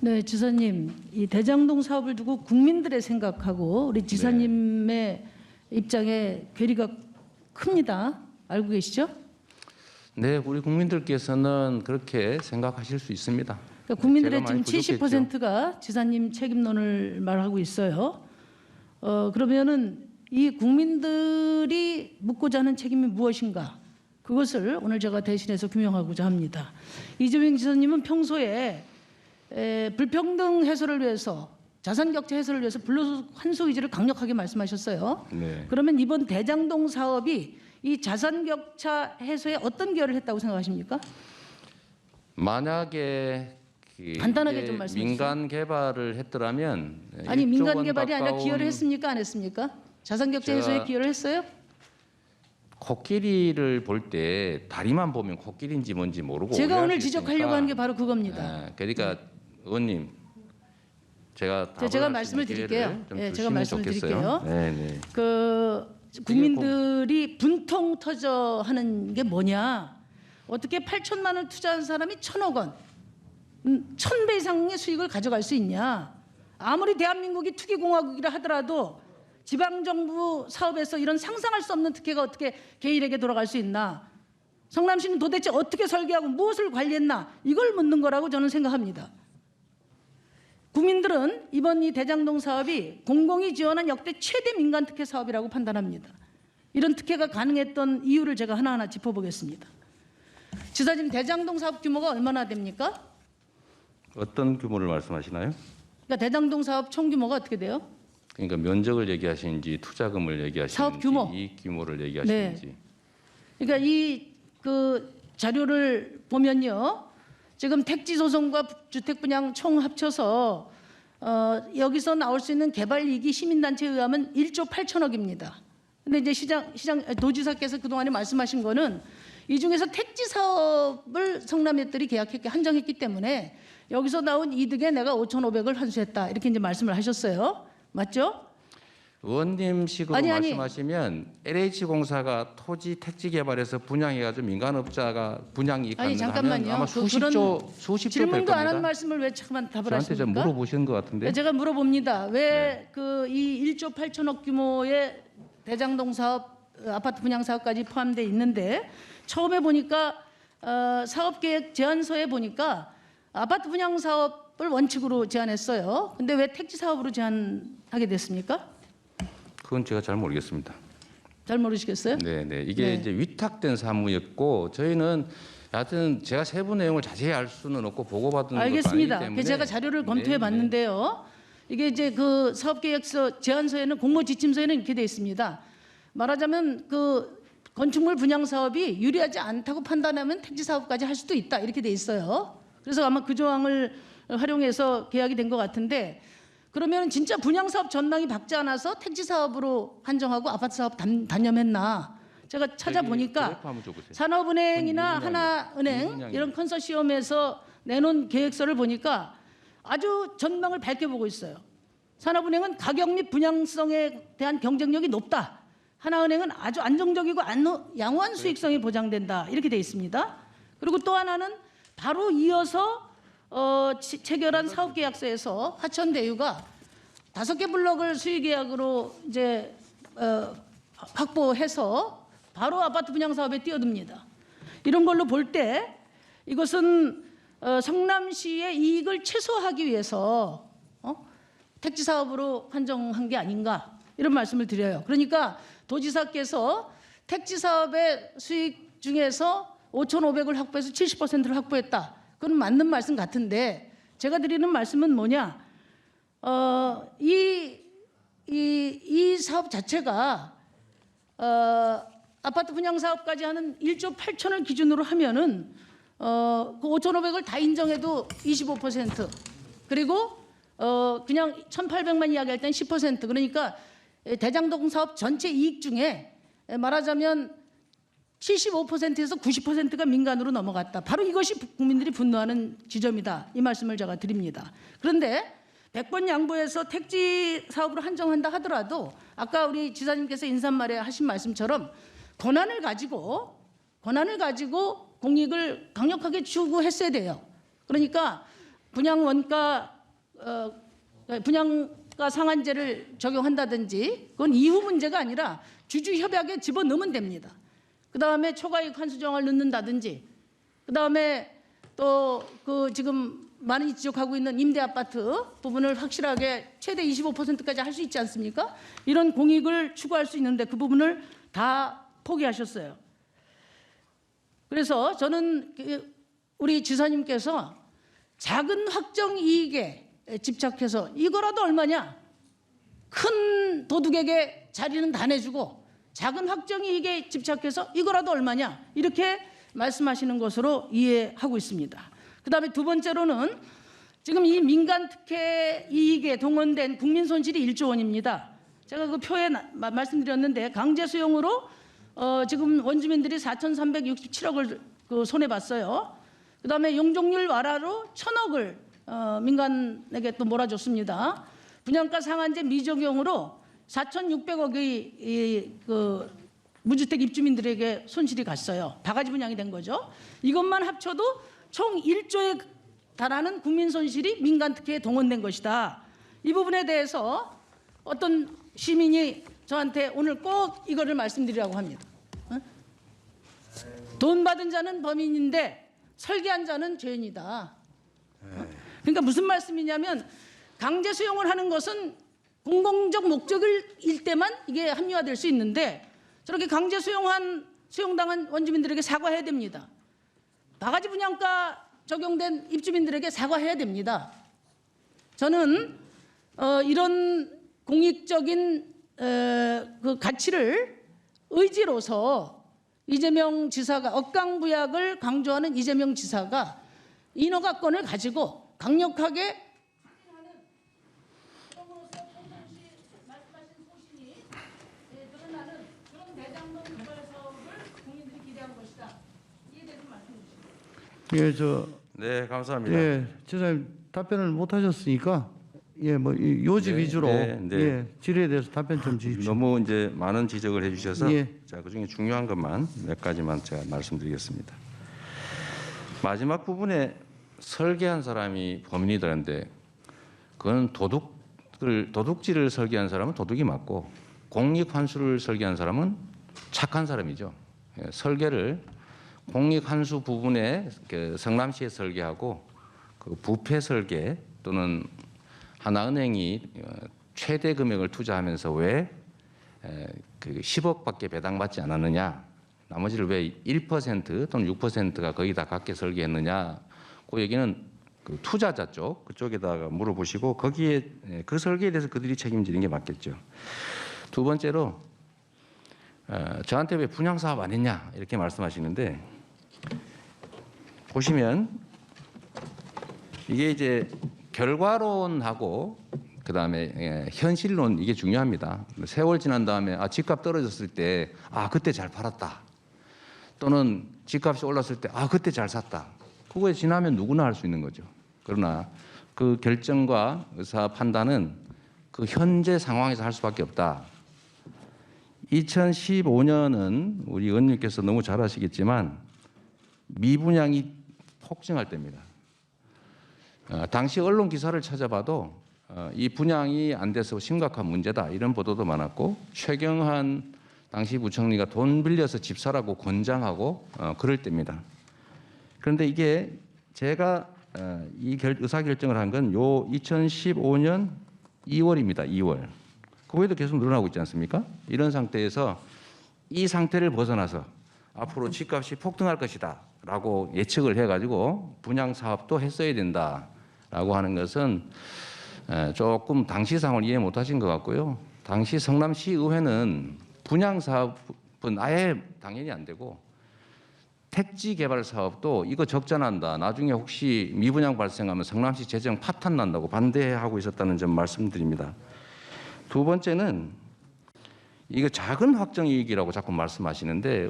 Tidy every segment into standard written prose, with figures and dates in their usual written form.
네, 지사님, 이 대장동 사업을 두고 국민들의 생각하고 우리 지사님의 입장에 괴리가 큽니다. 알고 계시죠? 네, 우리 국민들께서는 그렇게 생각하실 수 있습니다. 그러니까 국민들의 제가 많이 지금 70%가 지사님 책임론을 말하고 있어요. 그러면은 이 국민들이 묻고자 하는 책임이 무엇인가? 그것을 오늘 제가 대신해서 규명하고자 합니다. 이재명 지사님은 평소에 불평등 해소를 위해서, 자산 격차 해소를 위해서 불로소득 환수 의지를 강력하게 말씀하셨어요. 네. 그러면 이번 대장동 사업이 이 자산 격차 해소에 어떤 기여를 했다고 생각하십니까? 만약에 간단하게 좀 말씀해 주세요. 민간 개발을 했더라면 아니, 1조 민간 원 개발이 아니라 가까운 기여를 했습니까? 안 했습니까? 자산 격차 제가- 해소에 기여를 했어요? 코끼리를 볼 때 다리만 보면 코끼리인지 뭔지 모르고 제가 오해할 오늘 수 지적하려고 있으니까. 하는 게 바로 그겁니다. 그러니까 의원님 제가 제가 말씀을 드릴게요. 좀 예, 제가 주시면 말씀을 좋겠어요. 드릴게요. 네, 네. 국민들이 분통 터져 하는 게 뭐냐? 어떻게 8천만 원 투자한 사람이 1,000억 원, 1,000배 이상의 수익을 가져갈 수 있냐? 아무리 대한민국이 투기공화국이라 하더라도 지방정부 사업에서 이런 상상할 수 없는 특혜가 어떻게 개인에게 돌아갈 수 있나? 성남시는 도대체 어떻게 설계하고 무엇을 관리했나? 이걸 묻는 거라고 저는 생각합니다. 국민들은 이번 이 대장동 사업이 공공이 지원한 역대 최대 민간 특혜 사업이라고 판단합니다. 이런 특혜가 가능했던 이유를 제가 하나하나 짚어보겠습니다. 지사님, 대장동 사업 규모가 얼마나 됩니까? 어떤 규모를 말씀하시나요? 그러니까 대장동 사업 총 규모가 어떻게 돼요? 그러니까 면적을 얘기하시는지 투자금을 얘기하시는지 사업 규모. 이익 규모를 얘기하시는지. 그러니까 이 자료를 보면요, 지금 택지 소송과 주택 분양 총 합쳐서 여기서 나올 수 있는 개발 이익이 시민단체에 의하면 1조 8천억입니다. 근데 이제 도지사께서 그동안에 말씀하신 거는 이 중에서 택지 사업을 성남시들이 계약했기 한정했기 때문에 여기서 나온 이득에 내가 5,500을 환수했다, 이렇게 이제 말씀을 하셨어요. 맞죠? 의원님식으로 아니. 말씀하시면 LH공사가 토지 택지 개발해서 분양해가지고 민간업자가 분양 이익 아니, 가능하면 잠깐만요. 아마 수십조 될 질문도 안 한 겁니다. 말씀을 왜 잠깐만 답을 저한테 좀 하십니까? 물어보시는 것 같은데. 제가 물어봅니다. 왜 이 1조 8천억 규모의 대장동 사업, 아파트 분양 사업까지 포함되어 있는데 처음에 보니까 사업계획 제안서에 보니까 아파트 분양 사업을 원칙으로 제안했어요. 근데 왜 택지 사업으로 제안하게 됐습니까? 그건 제가 잘 모르겠습니다. 잘 모르시겠어요? 네. 이게 네. 이제 위탁된 사무였고 저희는 하여튼 제가 세부 내용을 자세히 알 수는 없고 보고받은 것도 아니기 알겠습니다. 때문에. 제가 자료를 검토해 네. 봤는데요. 이게 이제 그 사업계획서 제안서에는 공모지침서에는 이렇게 돼 있습니다. 말하자면 건축물 분양 사업이 유리하지 않다고 판단하면 택지 사업까지 할 수도 있다, 이렇게 돼 있어요. 그래서 아마 그 조항을 활용해서 계약이 된 것 같은데, 그러면 진짜 분양 사업 전망이 밝지 않아서 택지 사업으로 한정하고 아파트 사업 단념했나? 제가 찾아보니까 그래프 한번 줘보세요. 산업은행이나 분양이요. 하나은행 분양이요. 이런 컨소시엄에서 내놓은 계획서를 보니까 아주 전망을 밝게 보고 있어요. 산업은행은 가격 및 분양성에 대한 경쟁력이 높다. 하나은행은 아주 안정적이고 양호한 수익성이 보장된다, 이렇게 돼 있습니다. 그리고 또 하나는 바로 이어서 체결한 사업계약서에서 화천대유가 5개 블록을 수의계약으로 이제 확보해서 바로 아파트 분양 사업에 뛰어듭니다. 이런 걸로 볼 때 이것은 성남시의 이익을 최소화하기 위해서 택지 사업으로 한정한 게 아닌가, 이런 말씀을 드려요. 그러니까 도지사께서 택지 사업의 수익 중에서 5,500을 확보해서 70%를 확보했다, 그건 맞는 말씀 같은데, 제가 드리는 말씀은 뭐냐, 이 사업 자체가 아파트 분양 사업까지 하는 1조 8천을 기준으로 하면은 그 5,500을 다 인정해도 25%, 그리고 그냥 1,800만 이야기할 땐 10%, 그러니까 대장동 사업 전체 이익 중에 말하자면 75%에서 90%가 민간으로 넘어갔다. 바로 이것이 국민들이 분노하는 지점이다, 이 말씀을 제가 드립니다. 그런데 100번 양보해서 택지 사업으로 한정한다 하더라도 아까 우리 지사님께서 인사말에 하신 말씀처럼 권한을 가지고 공익을 강력하게 추구했어야 돼요. 그러니까 분양 원가 분양가 상한제를 적용한다든지 그건 이후 문제가 아니라 주주 협약에 집어넣으면 됩니다. 그다음에 초과이익 환수정을 넣는다든지 그다음에 또 그 지금 많이 지적하고 있는 임대 아파트 부분을 확실하게 최대 25%까지 할 수 있지 않습니까? 이런 공익을 추구할 수 있는데 그 부분을 다 포기하셨어요. 그래서 저는 우리 지사님께서 작은 확정 이익에 집착해서 이거라도 얼마냐? 큰 도둑에게 자리는 다 내주고 작은 확정 이익에 집착해서 이거라도 얼마냐? 이렇게 말씀하시는 것으로 이해하고 있습니다. 그다음에 두 번째로는 지금 이 민간 특혜 이익에 동원된 국민 손실이 1조 원입니다. 제가 그 표에 말씀드렸는데 강제 수용으로 지금 원주민들이 4,367억을 손해 봤어요. 그다음에 용적률 완화로 1,000억을 민간에게 또 몰아줬습니다. 분양가 상한제 미적용으로 4,600억의 그 무주택 입주민들에게 손실이 갔어요. 바가지 분양이 된 거죠. 이것만 합쳐도 총 1조에 달하는 국민 손실이 민간 특혜에 동원된 것이다. 이 부분에 대해서 어떤 시민이 저한테 오늘 꼭 이거를 말씀드리라고 합니다. 돈 받은 자는 범인인데 설계한 자는 죄인이다. 그러니까 무슨 말씀이냐면 강제 수용을 하는 것은 공공적 목적일 때만 이게 합리화될 수 있는데 저렇게 강제 수용당한 원주민들에게 사과해야 됩니다. 바가지 분양가 적용된 입주민들에게 사과해야 됩니다. 저는 이런 공익적인 그 가치를 의지로서 이재명 지사가 억강부약을 강조하는 이재명 지사가 인허가권을 가지고 강력하게 말씀하신 소신이 드러나는 그런 대장동 개발 사업을 국민들이 기대한 것이다. 이에 대해서 말씀해 주시죠. 네, 감사합니다. 예, 지사님 답변을 못 하셨으니까 뭐 요지 위주로 질의에 대해서 답변 좀 주십시오. 너무 이제 많은 지적을 해주셔서 예. 자, 그중에 중요한 것만 몇 가지만 제가 말씀드리겠습니다. 마지막 부분에 설계한 사람이 범인이다는데 그건 도둑질을 설계한 사람은 도둑이 맞고 공익환수를 설계한 사람은 착한 사람이죠. 예, 설계를 공익환수 부분에 성남시에 설계하고 그 부패 설계 또는 하나은행이 최대 금액을 투자하면서 왜 그 10억밖에 배당받지 않았느냐, 나머지를 왜 1% 또는 6%가 거의 다 갖게 설계했느냐, 그 얘기는 그 투자자 그쪽에다가 물어보시고 거기에 그 설계에 대해서 그들이 책임지는 게 맞겠죠. 두 번째로 저한테 왜 분양 사업 안 했냐 이렇게 말씀하시는데 보시면 이게 이제 결과론하고 그다음에 현실론 이게 중요합니다. 세월 지난 다음에 집값 떨어졌을 때 그때 잘 팔았다. 또는 집값이 올랐을 때 그때 잘 샀다. 그거에 지나면 누구나 할 수 있는 거죠. 그러나 그 결정과 의사 판단은 그 현재 상황에서 할 수밖에 없다. 2015년은 우리 의원님께서 너무 잘 아시겠지만 미분양이 폭증할 때입니다. 당시 언론 기사를 찾아봐도 이 분양이 안 돼서 심각한 문제다 이런 보도도 많았고 최경환 당시 부총리가 돈 빌려서 집 사라고 권장하고 그럴 때입니다. 그런데 이게 제가 이 의사결정을 한 건 요 2015년 2월입니다. 2월. 그 후에도 계속 늘어나고 있지 않습니까? 이런 상태에서 이 상태를 벗어나서 앞으로 집값이 폭등할 것이다 라고 예측을 해가지고 분양 사업도 했어야 된다라고 하는 것은 조금 당시 상황을 이해 못하신 것 같고요. 당시 성남시 의회는 분양 사업은 아예 당연히 안 되고 택지 개발 사업도 이거 적자난다. 나중에 혹시 미분양 발생하면 성남시 재정 파탄 난다고 반대하고 있었다는 점 말씀드립니다. 두 번째는 이거 작은 확정이익이라고 자꾸 말씀하시는데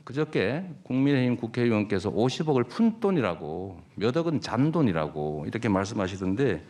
그저께 국민의힘 국회의원께서 50억을 푼 돈이라고 몇 억은 잔돈이라고 이렇게 말씀하시던데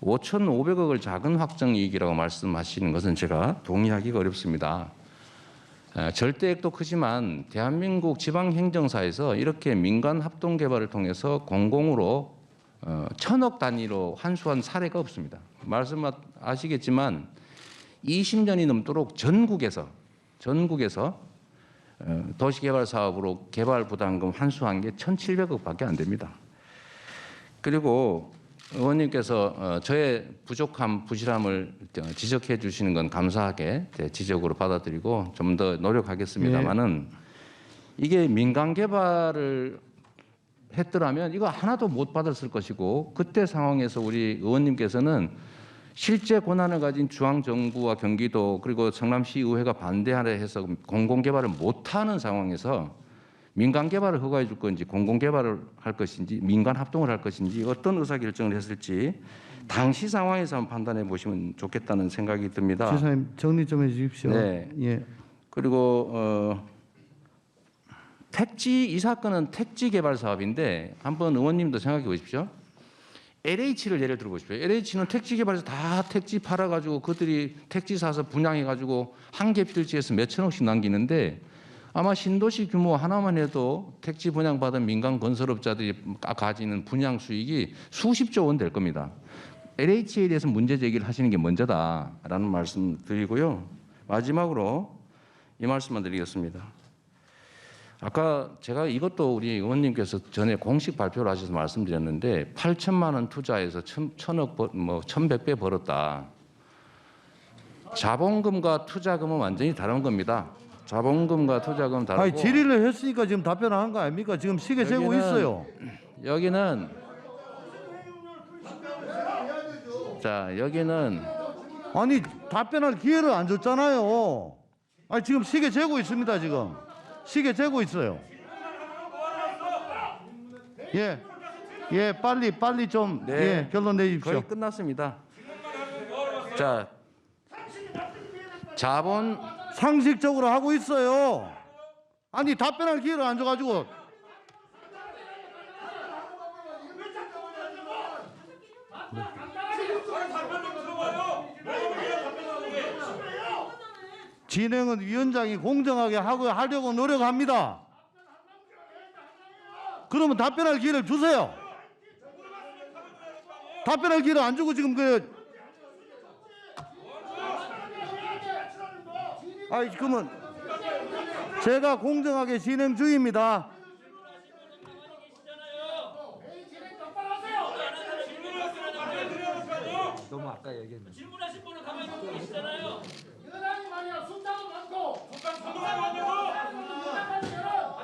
5,500억을 작은 확정이익이라고 말씀하시는 것은 제가 동의하기가 어렵습니다. 절대액도 크지만 대한민국 지방행정사에서 이렇게 민간 합동개발을 통해서 공공으로 천억 단위로 환수한 사례가 없습니다. 말씀하시겠지만 20년이 넘도록 전국에서 도시개발 사업으로 개발 부담금 환수한 게 1,700억밖에 안 됩니다. 그리고 의원님께서 저의 부족함, 부실함을 지적해 주시는 건 감사하게 지적으로 받아들이고 좀 더 노력하겠습니다만은 이게 민간 개발을 했더라면 이거 하나도 못 받았을 것이고 그때 상황에서 우리 의원님께서는 실제 권한을 가진 중앙정부와 경기도 그리고 성남시의회가 반대하려 해서 공공개발을 못하는 상황에서 민간 개발을 허가해 줄 건지 공공개발을 할 것인지 민간 합동을 할 것인지 어떤 의사결정을 했을지 당시 상황에서 한번 판단해 보시면 좋겠다는 생각이 듭니다. 지사님 정리 좀 해주십시오. 네. 예. 그리고 택지 이 사건은 택지 개발 사업인데 한번 의원님도 생각해 보십시오. LH를 예를 들어 보십시오. LH는 택지 개발에서 다 택지 팔아가지고 그들이 택지 사서 분양해가지고 한 개 필지에서 몇 천억씩 남기는데 아마 신도시 규모 하나만 해도 택지 분양받은 민간 건설업자들이 가지는 분양 수익이 수십조 원 될 겁니다. LH에 대해서 문제 제기를 하시는 게 먼저다라는 말씀 드리고요. 마지막으로 이 말씀만 드리겠습니다. 아까 제가 이것도 우리 의원님께서 전에 공식 발표를 하셔서 말씀드렸는데 8천만 원 투자해서 1,100배 벌었다. 자본금과 투자금은 완전히 다른 겁니다. 자본금과 투자금 다르고. 아니 질의를 했으니까 지금 답변하는 거 아닙니까? 지금 시계 재고 있어요. 여기는 아니 답변할 기회를 안 줬잖아요. 아니 지금 시계 재고 있습니다. 지금 시계 재고 있어요. 예, 빨리 좀 네, 결론 내십시오. 거의 끝났습니다. 자, 자본 상식적으로 하고 있어요. 아니 답변할 기회를 안 줘가지고. 진행은 위원장이 공정하게 하려고 노력합니다. 그러면 답변할 기회를 주세요. 답변할 기회를 안 주고 지금 그러면 제가 공정하게 진행 중입니다. 너무 아까 얘기했는데. 질문하신 분은 가만히 듣고 계시잖아요.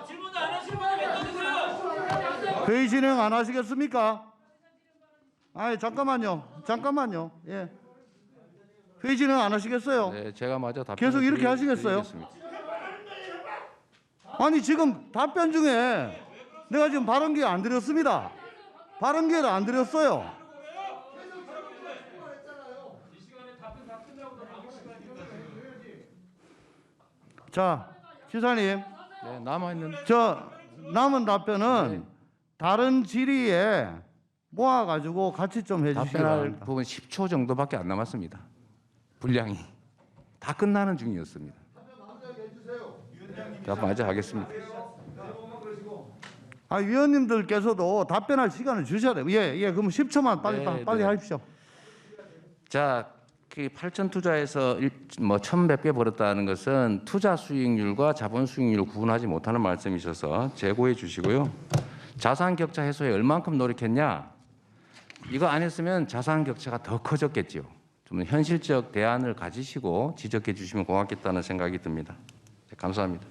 질문도 안 하시는 분이 몇 분이세요? 회의 진행 안 하시겠습니까? 아니 잠깐만요. 예. 회의 진행 안 하시겠어요? 네, 제가 마저 답변 계속 이렇게 하시겠어요? 아니 지금 답변 중에 내가 지금 발언 기회 안 드렸습니다. 발언 기회를 안 드렸어요. 자, 시사님, 네, 남아 있는 저 남은 답변은 다른 질의에 모아가지고 같이 좀 해주시기 답변할 바랍니다. 부분 10초 정도밖에 안 남았습니다. 분량이 다 끝나는 중이었습니다. 자, 마저 하겠습니다. 위원님들께서도 답변할 시간을 주셔야 돼요. 예, 그럼 10초만 빨리 하십시오. 자, 그 8천 투자에서 1,100배 벌었다는 것은 투자 수익률과 자본 수익률을 구분하지 못하는 말씀이셔서 재고해 주시고요. 자산 격차 해소에 얼만큼 노력했냐? 이거 안 했으면 자산 격차가 더 커졌겠지요. 좀 현실적 대안을 가지시고 지적해 주시면 고맙겠다는 생각이 듭니다. 감사합니다.